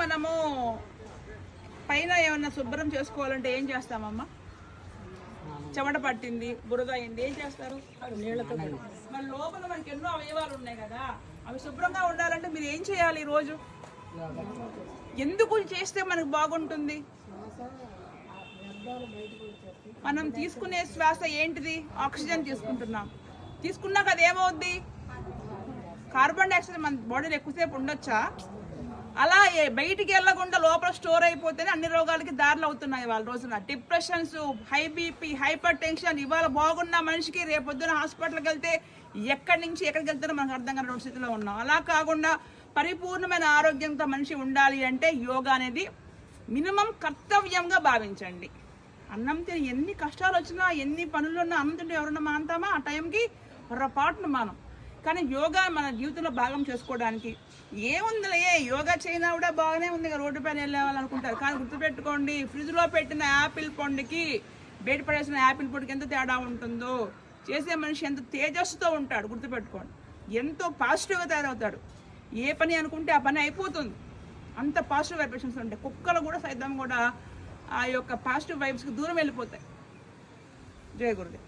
మనము పైన ఏమన్నా శుభ్రం చేసుకోవాలంటే ఏం చేస్తామమ్మా? చెమట పట్టింది, బురద అయింది, ఏం చేస్తారు? నీళ్ళతో. మన లోపల మనకి ఎన్నో అవయవాలు ఉన్నాయి కదా, అవి శుభ్రంగా ఉండాలంటే మీరు ఏం చేయాలి? రోజు ఎందుకు చేస్తే మనకు బాగుంటుంది? మనం తీసుకునే శ్వాస ఏంటిది? ఆక్సిజన్ తీసుకుంటున్నాం. తీసుకున్నాక అది ఏమవుద్ది? కార్బన్ డైఆక్సైడ్ మన బాడీలో ఎక్కువసేపు ఉండొచ్చా? అలా బయటికి వెళ్ళకుండా లోపల స్టోర్ అయిపోతేనే అన్ని రోగాలకి దారులు అవుతున్నాయి వాళ్ళ రోజున. Depressions, high BP, hyper tension. ఇవాళ బాగున్న మనిషికి రేపొద్దున హాస్పిటల్కి వెళ్తే ఎక్కడి నుంచి ఎక్కడికి వెళ్తారో మనకు అర్థం కాని స్థితిలో ఉన్నాం. అలా కాకుండా పరిపూర్ణమైన ఆరోగ్యంతో మనిషి ఉండాలి అంటే యోగా అనేది మినిమం కర్తవ్యంగా భావించండి. అన్నం తిని ఎన్ని కష్టాలు వచ్చినా, ఎన్ని పనులు ఉన్నా అన్నం తింటే ఎవరన్నా మాంతామా? ఆ టైంకి పొరపాటును మానం. కానీ యోగా మన జీవితంలో భాగం చేసుకోవడానికి ఏముందిలే, యోగా చేయనా కూడా బాగానే ఉంది, రోడ్డు పైన వెళ్ళాలనుకుంటారు. కానీ గుర్తుపెట్టుకోండి, ఫ్రిడ్జ్లో పెట్టిన యాపిల్ పండుకి బయట పడేసిన యాపిల్ పండుకి ఎంత తేడా ఉంటుందో, చేసే మనిషి ఎంత తేజస్సుతో ఉంటాడు గుర్తుపెట్టుకోండి. ఎంతో పాజిటివ్గా తయారవుతాడు. ఏ పని అనుకుంటే ఆ పని అయిపోతుంది. అంత పాజిటివ్ వైబ్రేషన్స్ ఉంటాయి. కుక్కలు కూడా సైతం కూడా ఆ యొక్క పాజిటివ్ వైబ్స్కి దూరం వెళ్ళిపోతాయి. జయ గురుదేవ్.